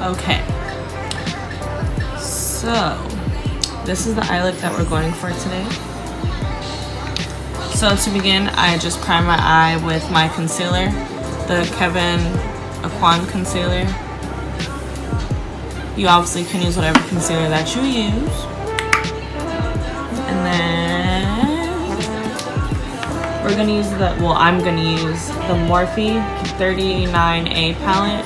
Okay, so this is the eye look that we're going for today. So to begin, I just prime my eye with my concealer, the Kevin Aquan concealer. You obviously can use whatever concealer that you use. And then we're gonna use I'm gonna use the Morphe 39A palette.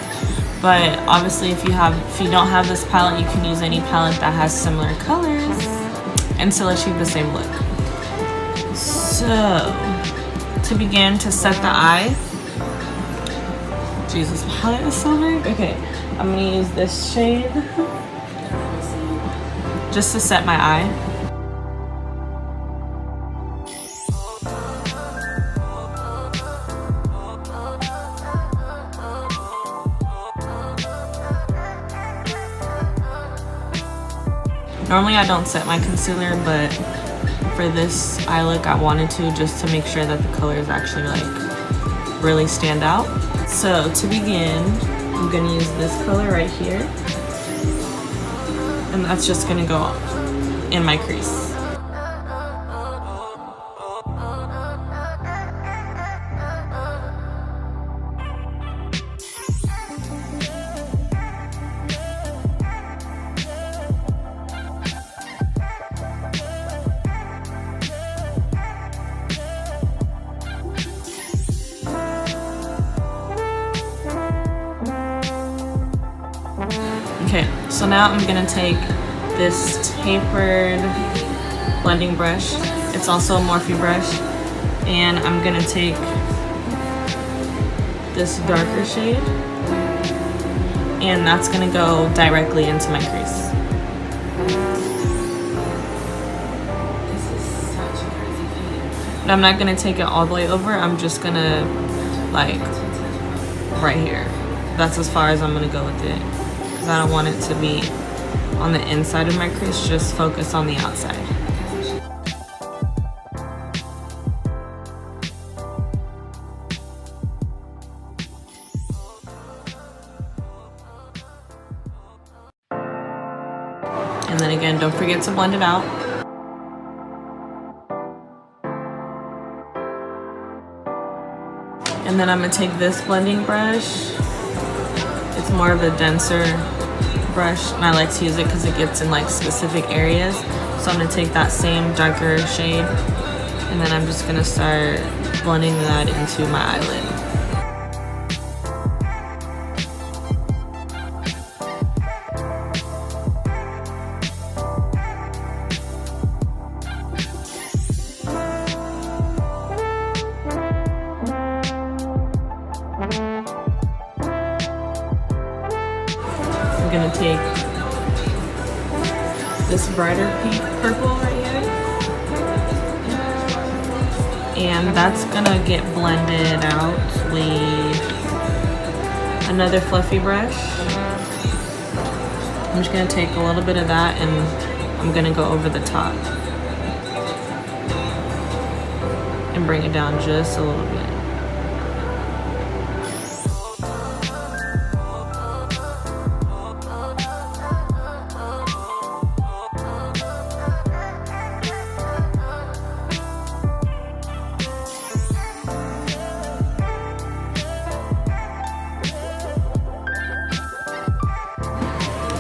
But obviously if you don't have this palette, you can use any palette that has similar colors and still achieve the same look. So to begin, to set the eye, Jesus, the palette is so big. Okay, I'm gonna use this shade just to set my eye. Normally I don't set my concealer, but for this eye look I wanted to, just to make sure that the colors actually like really stand out. So to begin, I'm gonna use this color right here, and that's just gonna go in my crease. Okay, so now I'm gonna take this tapered blending brush. It's also a Morphe brush. And I'm gonna take this darker shade, and that's gonna go directly into my crease. This is such a crazy feeling. But I'm not gonna take it all the way over. I'm just gonna, like, right here. That's as far as I'm gonna go with it. I don't want it to be on the inside of my crease, just focus on the outside. And then again, don't forget to blend it out. And then I'm gonna take this blending brush. It's more of a denser brush, and I like to use it because it gets in like specific areas. So I'm gonna take that same darker shade, and then I'm just gonna start blending that into my eyelid. I'm gonna take this brighter pink purple right here, and that's gonna get blended out with another fluffy brush. I'm just gonna take a little bit of that, and I'm gonna go over the top and bring it down just a little bit.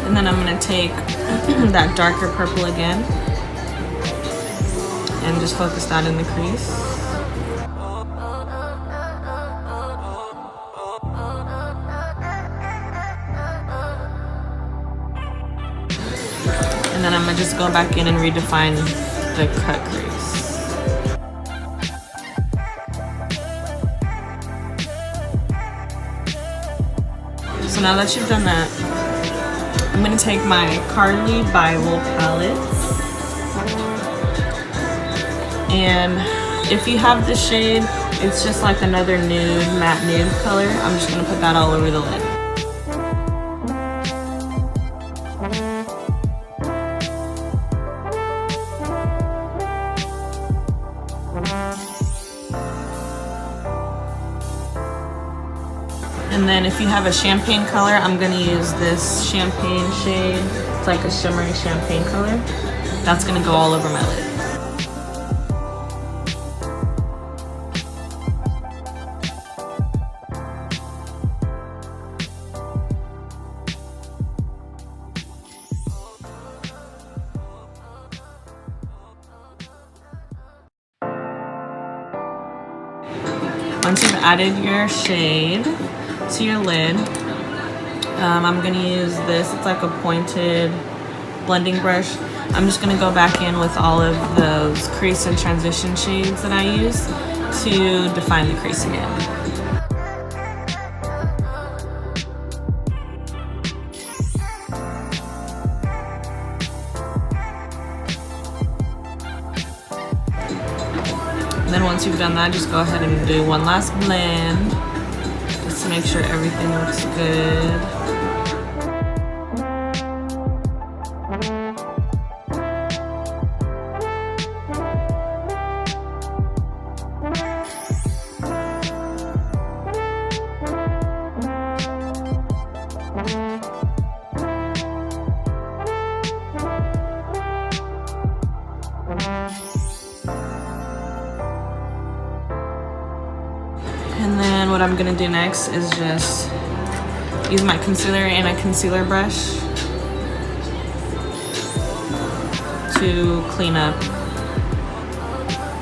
And then I'm gonna take that darker purple again and just focus that in the crease. And then I'm gonna just go back in and redefine the cut crease. So now that you've done that, I'm gonna take my Carly Bible palettes, and if you have this shade, it's just like another nude, matte nude color. I'm just gonna put that all over the lid. And And then if you have a champagne color, I'm gonna use this champagne shade. It's like a shimmery champagne color. That's gonna go all over my lid. Once you've added your shade to your lid, I'm gonna use this. It's like a pointed blending brush. I'm just gonna go back in with all of those crease and transition shades that I use to define the crease again. And then once you've done that, just go ahead and do one last blend just to make sure everything looks good. And then what I'm gonna do next is just use my concealer and a concealer brush to clean up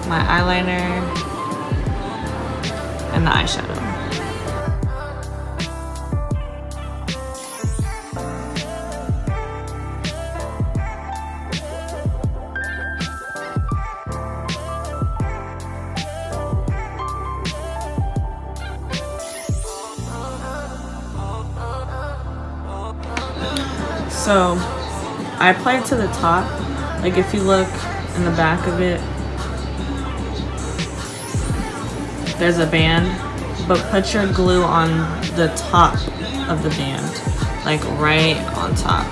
my eyeliner and the eyeshadow. So I apply it to the top. Like if you look in the back of it, there's a band, but put your glue on the top of the band, like right on top.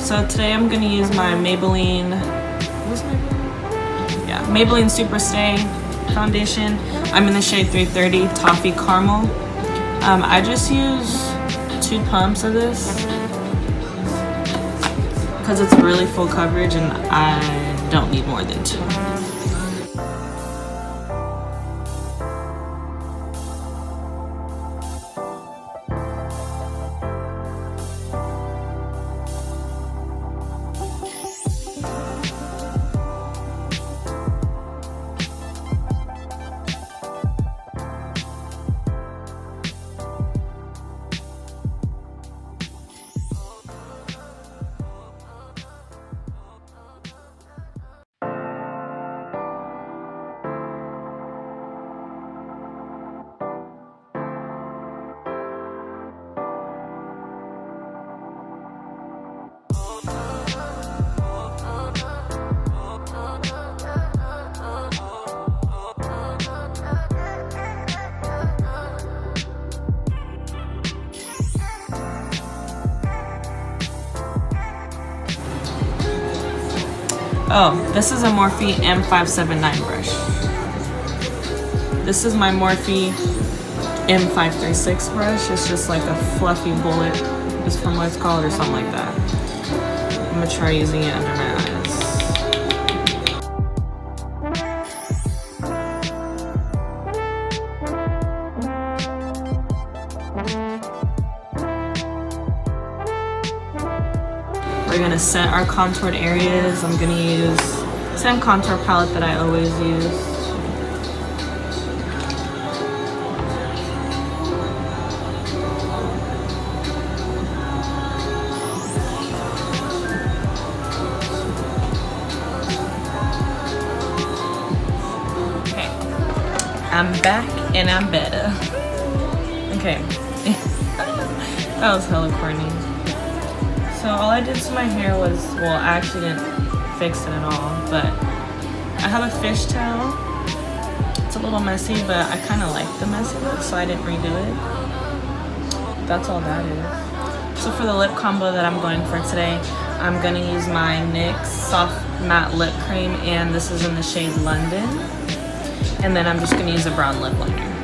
So today I'm gonna use my Maybelline, Maybelline Super Stay foundation. I'm in the shade 330 Toffee Caramel. I just use 2 pumps of this because it's really full coverage and I don't need more than 2. Oh, this is a Morphe M579 brush. This is my Morphe M536 brush. It's just like a fluffy bullet, is from what it's called or something like that. I'm gonna try using it under my eyes. We're gonna set our contoured areas. I'm gonna use the same contour palette that I always use. Okay, I'm back and I'm better. Okay, that was hella corny. So all I did to my hair was, well, I actually didn't fix it at all, but I have a fishtail. It's a little messy, but I kind of like the messy look, so I didn't redo it. That's all that is. So for the lip combo that I'm going for today, I'm gonna use my NYX Soft Matte Lip Cream, and this is in the shade London. And then I'm just gonna use a brown lip liner.